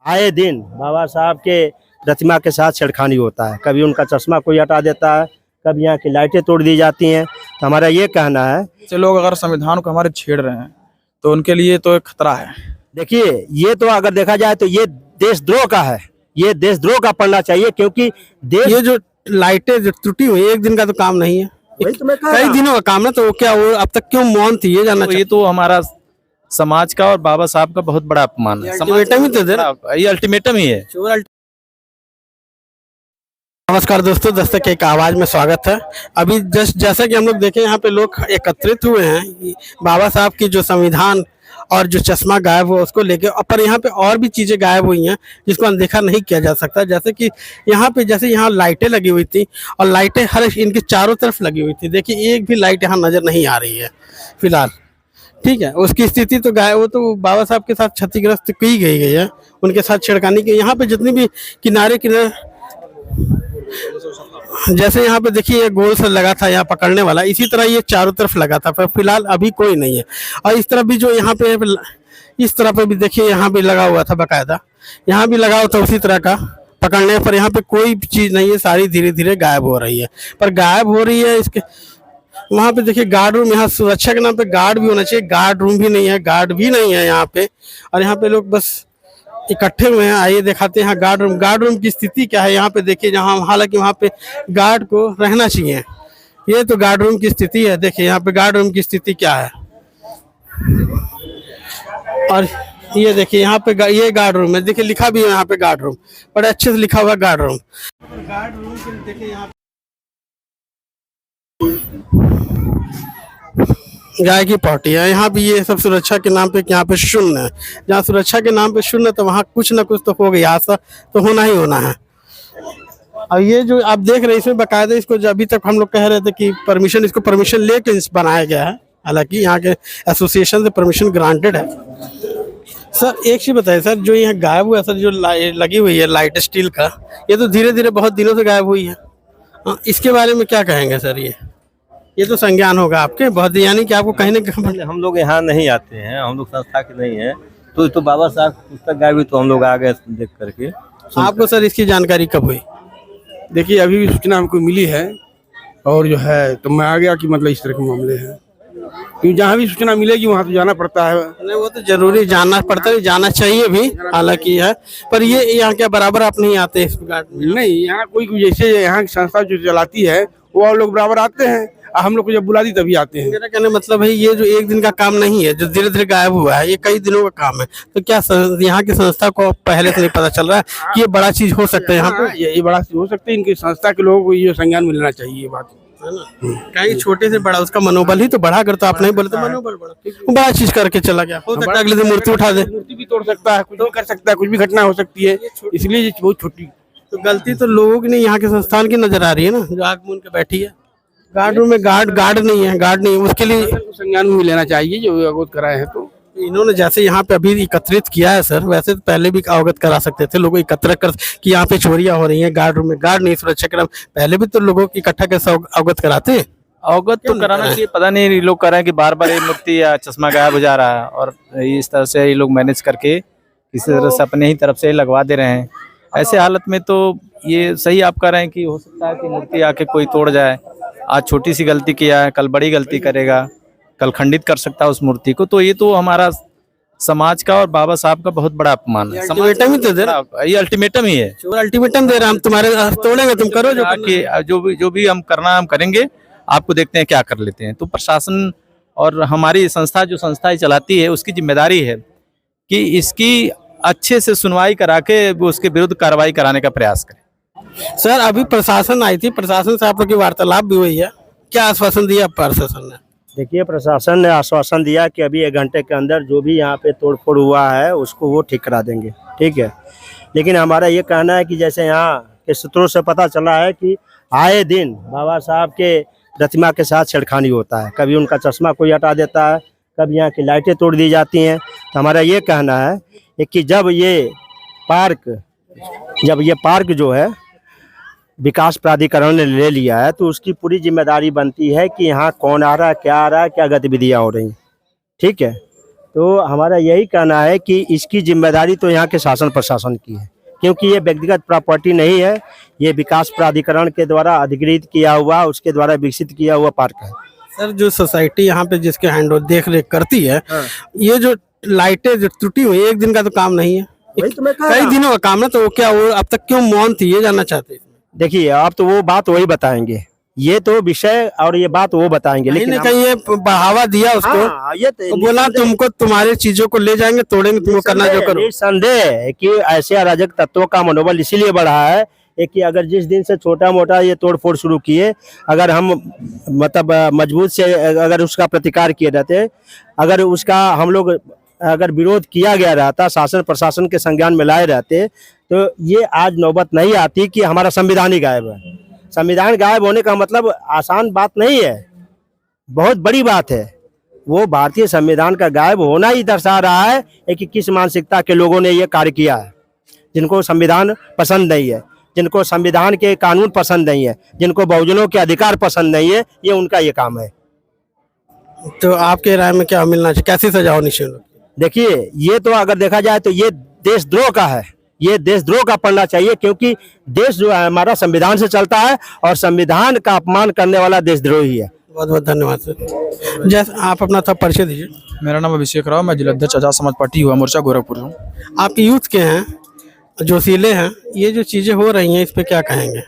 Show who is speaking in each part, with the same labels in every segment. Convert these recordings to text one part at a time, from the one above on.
Speaker 1: आए दिन बाबा साहब के प्रतिमा के साथ छेड़खानी होता है। कभी उनका चश्मा कोई हटा देता है, कभी यहाँ की लाइटें तोड़ दी जाती हैं। तो हमारा ये कहना है,
Speaker 2: ऐसे लोग अगर संविधान को हमारे छेड़ रहे हैं तो उनके लिए तो एक खतरा है।
Speaker 1: देखिए ये तो अगर देखा जाए तो ये देशद्रोह का है, ये देशद्रोह का पढ़ना चाहिए, क्योंकि देश
Speaker 3: ये जो लाइटें जो टूटी हुई एक दिन का तो काम नहीं है,
Speaker 1: वही तो मैं कह रहा
Speaker 3: कई
Speaker 1: हूं।
Speaker 3: दिनों का काम है। तो क्या वो अब तक क्यों मौन थी, ये जानना
Speaker 2: तो ये तो हमारा समाज का और बाबा साहब का बहुत बड़ा अपमान है।
Speaker 3: अल्टीमेटम ही तो दे रहा।
Speaker 2: ये अल्टीमेटम ही है।
Speaker 3: नमस्कार दोस्तों, दस्तक एक आवाज में स्वागत है। अभी जस्ट जैसा कि हम लोग देखें यहाँ पे लोग एकत्रित हुए हैं बाबा साहब की जो संविधान और जो चश्मा गायब हुआ उसको लेके। पर यहाँ पे और भी चीज़ें गायब हुई हैं जिसको अनदेखा नहीं किया जा सकता। जैसे कि यहाँ पे जैसे यहाँ लाइटें लगी हुई थी और लाइटें हर इनके चारों तरफ लगी हुई थी। देखिए एक भी लाइट यहाँ नज़र नहीं आ रही है फिलहाल, ठीक है। उसकी स्थिति तो गायब, वो तो बाबा साहब के साथ क्षतिग्रस्त की गई है, उनके साथ छिड़काने की। यहाँ पे जितनी भी किनारे किनारे जैसे यहाँ पे देखिए ये गोल सा लगा था यहाँ पकड़ने वाला, इसी तरह ये चारों तरफ लगा था, पर फिलहाल अभी कोई नहीं है। और इस तरफ भी जो यहाँ पे इस तरह पे भी देखिए यहाँ भी लगा हुआ था बाकायदा, यहाँ भी लगा हुआ था उसी तरह का पकड़ने पर। यहाँ पे कोई चीज़ नहीं है, सारी धीरे धीरे गायब हो रही है। पर गायब हो रही है इसके वहाँ पे देखिए गार्ड रूम, यहाँ सुरक्षा के नाम पे गार्ड भी होना चाहिए, गार्ड रूम भी नहीं है, गार्ड भी नहीं है यहाँ पे। और यहाँ पे लोग बस इकट्ठे हुए हैं। आइए दिखाते हैं यहाँ गार्ड रूम की स्थिति क्या है। यहाँ पे देखिए जहाँ हालांकि वहाँ पे गार्ड को रहना चाहिए। ये तो गार्ड रूम की स्थिति है, देखिए यहाँ पे गार्ड रूम की स्थिति क्या है। और ये देखिए यहाँ पे ये गार्ड रूम है, देखिए लिखा भी है यहाँ पे गार्ड रूम, बड़े अच्छे से लिखा हुआ गार्ड रूम। गार्ड रूम के देखिए यहाँ गाय की पार्टी है। यहाँ भी ये सब सुरक्षा के नाम पे यहाँ पे शून्य है। जहाँ सुरक्षा के नाम पे शून्य, तो वहाँ कुछ ना कुछ तो हो गया, ऐसा तो होना ही होना है। और ये जो आप देख रहे हैं इसमें बाकायदा इसको जो अभी तक हम लोग कह रहे थे कि परमिशन, इसको परमिशन लेके बनाया गया है। हालांकि यहाँ के एसोसिएशन से परमिशन ग्रांटेड है। सर एक चीज बताइए सर, जो यहाँ गायब हुआ सर, जो लगी हुई है लाइट स्टील का, ये तो धीरे धीरे बहुत दिनों से गायब हुई है। इसके बारे में क्या कहेंगे सर? ये तो संज्ञान होगा आपके बहुत, यानी कि आपको कहीं ना कहीं।
Speaker 1: हम लोग यहाँ नहीं आते हैं, हम लोग संस्था के नहीं है, तो बाबा साहब की पुस्तक गायब हुई तो हम लोग आ गए देख करके।
Speaker 3: आपको सर इसकी जानकारी कब हुई?
Speaker 4: देखिए अभी भी सूचना हमको मिली है और जो है तो मैं आ गया कि मतलब इस तरह के मामले हैं, क्योंकि जहाँ भी सूचना मिलेगी वहाँ तो जाना पड़ता है।
Speaker 3: नहीं वो तो जरूरी जानना पड़ता है, जाना चाहिए भी हालांकि है। पर ये यहाँ क्या बराबर आप नहीं आते इस गार्ड में?
Speaker 4: नहीं, यहाँ कोई जैसे यहाँ की संस्था जो चलाती है वो और लोग बराबर आते हैं, हम लोग को जब बुला दी तभी आते हैं।
Speaker 3: मेरा कहने मतलब है ये जो एक दिन का काम नहीं है, जो धीरे धीरे गायब हुआ है, ये कई दिनों का काम है। तो क्या यहाँ की संस्था को पहले से नहीं पता चल रहा है कि ये बड़ा चीज हो सकता है यहाँ पे?
Speaker 4: ये बड़ा चीज हो सकता है, इनकी संस्था के लोगों को ये संज्ञान मिलना चाहिए, ये बात
Speaker 3: है ना। कहीं छोटे से बड़ा उसका मनोबल ही तो बढ़ा, अगर तो आप नहीं बोले तो मनोबल बढ़ा, वो बड़ा चीज करके चला गया। हो सकता है अगले दिन मूर्ति उठा दे,
Speaker 4: मूर्ति भी तोड़ सकता है, कुछ भी कर सकता है, कुछ भी घटना हो सकती है, इसलिए ये बहुत छोटी।
Speaker 3: तो गलती तो लोगों की नहीं, यहाँ के संस्थान की नजर आ रही है ना, जो आग मून के बैठी है। गार्ड रूम में गार्ड नहीं है, उसके लिए
Speaker 4: संज्ञान में लेना चाहिए जो अवगत कराए हैं। तो
Speaker 3: इन्होंने जैसे यहाँ पे अभी एकत्रित किया है सर, वैसे तो पहले भी अवगत करा सकते थे, लोगों एकत्र कर कि यहाँ पे चोरियां हो रही हैं, गार्ड रूम में गार्ड नहीं, सुरक्षा क्रम पहले भी तो लोगों को इकट्ठा कैसे अवगत कराते।
Speaker 2: अवगत तो कराना चाहिए, पता नहीं ये लोग कर रहे हैं कि बार बार ये मूर्ति या चश्मा गायब हो जा रहा है और इस तरह से ये लोग मैनेज करके किसी तरह से अपने ही तरफ से लगवा दे रहे हैं। ऐसे हालत में तो ये सही आप कह रहे हैं कि हो सकता है कि मूर्ति आके कोई तोड़ जाए। आज छोटी सी गलती किया है, कल बड़ी गलती करेगा, कल खंडित कर सकता है उस मूर्ति को। तो ये तो हमारा समाज का और बाबा साहब का बहुत बड़ा अपमान है।
Speaker 3: अल्टीमेटम ही तो दे रहा,
Speaker 2: ये अल्टीमेटम ही है।
Speaker 3: अल्टीमेटम दे रहा, हम तुम्हारे तोड़ेंगे, तुम करो
Speaker 2: जो भी हम करना हम करेंगे, आपको देखते हैं क्या कर लेते हैं। तो प्रशासन और हमारी संस्था जो संस्थाएं चलाती है उसकी जिम्मेदारी है कि इसकी अच्छे से सुनवाई करा के उसके विरुद्ध कार्रवाई कराने का प्रयास करें।
Speaker 3: सर अभी प्रशासन आई थी, प्रशासन से आप लोग की वार्तालाप भी हुई है, क्या आश्वासन दिया प्रशासन ने?
Speaker 1: देखिए प्रशासन ने आश्वासन दिया कि अभी 1 घंटे के अंदर जो भी यहाँ पे तोड़फोड़ हुआ है उसको वो ठीक करा देंगे, ठीक है। लेकिन हमारा ये कहना है कि जैसे यहाँ के सूत्रों से पता चला है कि आए दिन बाबा साहब के प्रतिमा के साथ छेड़खानी होता है, कभी उनका चश्मा कोई हटा देता है, कभी यहाँ की लाइटें तोड़ दी जाती हैं। तो हमारा ये कहना है कि जब ये पार्क जो है विकास प्राधिकरण ने ले लिया है तो उसकी पूरी जिम्मेदारी बनती है कि यहाँ कौन आ रहा है, क्या आ रहा है, क्या गतिविधियाँ हो रही हैं, ठीक है। तो हमारा यही कहना है कि इसकी जिम्मेदारी तो यहाँ के शासन प्रशासन की है, क्योंकि ये व्यक्तिगत प्रॉपर्टी नहीं है, ये विकास प्राधिकरण के द्वारा अधिकृत किया हुआ, उसके द्वारा विकसित किया हुआ पार्क है।
Speaker 3: सर जो सोसाइटी यहाँ पे जिसके हैंड देख रेख करती है, ये जो लाइटें जो टूटी हुई, एक दिन का तो काम नहीं है,
Speaker 1: वही तो मैं कह
Speaker 3: कई
Speaker 1: रहा हूं।
Speaker 3: दिनों का काम है। तो वो क्या वो अब तक क्यों मौन थी, ये जानना चाहते हैं।
Speaker 1: देखिए आप तो वो बात वही बताएंगे, ये तो विषय और ये बात वो बताएंगे,
Speaker 3: कहीं
Speaker 1: लेकिन
Speaker 3: ना कहीं ये बढ़ावा दिया उसको,
Speaker 1: हाँ, ये
Speaker 3: तो बोला तुमको तुम्हारे चीजों को ले जाएंगे, तोड़ेंगे, तुमको करना जो करो।
Speaker 1: निस्संदेह है कि ऐसे अराजक तत्वों का मनोबल इसीलिए बढ़ा है कि अगर जिस दिन से छोटा मोटा ये तोड़ फोड़ शुरू किए, अगर हम मतलब मजबूत से अगर उसका प्रतिकार किए रहते, अगर उसका हम लोग अगर विरोध किया गया रहता, शासन प्रशासन के संज्ञान में लाए रहते, तो ये आज नौबत नहीं आती कि हमारा संविधान ही गायब है। संविधान गायब होने का मतलब आसान बात नहीं है, बहुत बड़ी बात है। वो भारतीय संविधान का गायब होना ही दर्शा रहा है कि किस मानसिकता के लोगों ने ये कार्य किया है, जिनको संविधान पसंद नहीं है, जिनको संविधान के कानून पसंद नहीं है, जिनको बहुजनों के अधिकार पसंद नहीं है, ये उनका ये काम है।
Speaker 3: तो आपके राय में क्या मिलना चाहिए, कैसी सजा होनी चाहिए?
Speaker 1: देखिए ये तो अगर देखा जाए तो ये देशद्रोह का है, ये देशद्रोह का पड़ना चाहिए, क्योंकि देश जो है हमारा संविधान से चलता है और संविधान का अपमान करने वाला देशद्रोही है।
Speaker 3: बहुत बहुत धन्यवाद सर। जैसे आप अपना था परिचय दीजिए।
Speaker 5: मेरा नाम अभिषेक राव, मैं जिलाध्यक्ष आजाद समाज पार्टी युवा मोर्चा गोरखपुर हूँ।
Speaker 3: आप यूथ के हैं, जोशीले हैं, ये जो चीज़ें हो रही हैं इस पे क्या कहेंगे?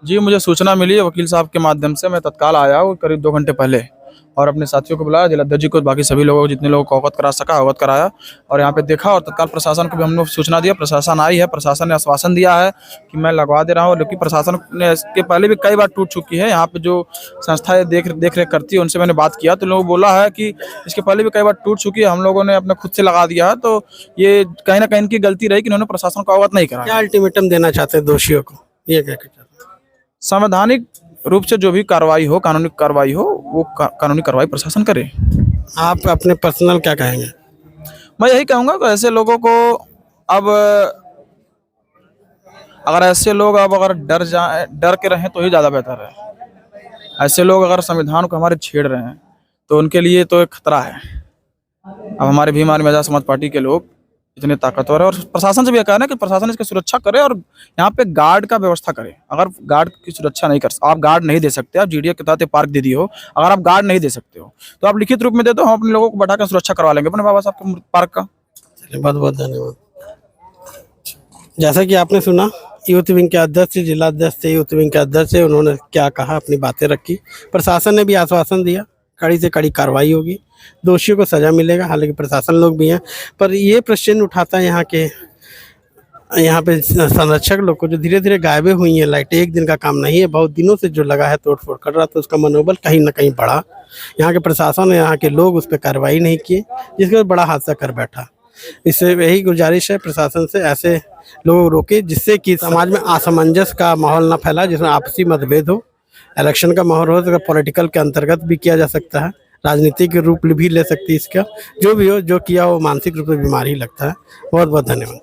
Speaker 5: जी, मुझे सूचना मिली है वकील साहब के माध्यम से, मैं तत्काल आया हूँ करीब 2 घंटे पहले, और अपने साथियों को बुलाया, जिलाध्यक्ष जी को, बाकी सभी लोगों को, जितने लोगों को अवगत करा सका अवगत कराया, और यहाँ पे देखा, और तत्काल प्रशासन को भी हमने सूचना दिया। प्रशासन आई है, प्रशासन ने आश्वासन दिया है कि मैं लगवा दे रहा हूँ, लेकिन प्रशासन ने इसके पहले भी कई बार टूट चुकी है। यहाँ पे जो संस्थाएं देख रेख करती है उनसे मैंने बात किया, तो लोगों बोला है कि इसके पहले भी कई बार टूट चुकी है, हम लोगों ने अपने खुद से लगा दिया है। तो ये कहीं ना कहीं इनकी गलती रही कि इन्होंने प्रशासन को अवगत नहीं करा।
Speaker 3: क्या अल्टीमेटम देना चाहते हैं दोषियों को, ये क्या कहते हैं?
Speaker 5: संवैधानिक रूप से जो भी कार्रवाई हो, कानूनी कार्रवाई हो, वो कानूनी कार्रवाई प्रशासन करे।
Speaker 3: आप अपने पर्सनल क्या कहेंगे?
Speaker 5: मैं यही कहूँगा कि ऐसे लोगों को अब अगर ऐसे लोग अब अगर डर के रहें तो ही ज़्यादा बेहतर है। ऐसे लोग अगर संविधान को हमारे छेड़ रहे हैं तो उनके लिए तो एक खतरा है। अब हमारे भीम आर्मी आजाद समाज पार्टी के लोग इतने ताकतवर है, और प्रशासन से भी कहना है कि प्रशासन इसकी सुरक्षा करे और यहाँ पे गार्ड का व्यवस्था करे। अगर गार्ड की सुरक्षा नहीं आप गार्ड नहीं दे सकते, आप जीडीए के तहत पार्क दे दिए हो, अगर आप गार्ड नहीं दे सकते हो तो आप लिखित रूप में दे दो, हम अपने लोगों को बैठा कर सुरक्षा करवा लेंगे अपने बाबा साहब के पार्क का।
Speaker 3: चलिए, बहुत बहुत धन्यवाद। जैसा कि आपने सुना, यूथ विंग के अध्यक्ष, जिला अध्यक्ष थे, यूथ विंग के अध्यक्ष थे, उन्होंने क्या कहा, अपनी बातें रखी। प्रशासन ने भी आश्वासन दिया कड़ी से कड़ी कार्रवाई होगी, दोषियों को सजा मिलेगा। हालांकि प्रशासन लोग भी हैं, पर ये प्रश्न उठाता है यहाँ पे संरक्षक लोग को, जो धीरे धीरे गायबे हुई हैं लाइटें। एक दिन का काम नहीं है, बहुत दिनों से जो लगा है तोड़फोड़ कर रहा, तो उसका मनोबल कहीं ना कहीं बढ़ा। यहाँ के प्रशासन, यहाँ के लोग उस पर कार्रवाई नहीं किए, जिसके बाद बड़ा हादसा कर बैठा। इससे यही गुजारिश है प्रशासन से, ऐसे लोगों को रोके, जिससे कि समाज में असमंजस का माहौल ना फैला, जिसमें आपसी मतभेद हो, इलेक्शन का माहौल हो, तो पॉलिटिकल के अंतर्गत भी किया जा सकता है, राजनीतिक रूप भी ले सकती है इसका। जो भी हो, जो किया हो मानसिक रूप से बीमार ही लगता है। बहुत बहुत धन्यवाद।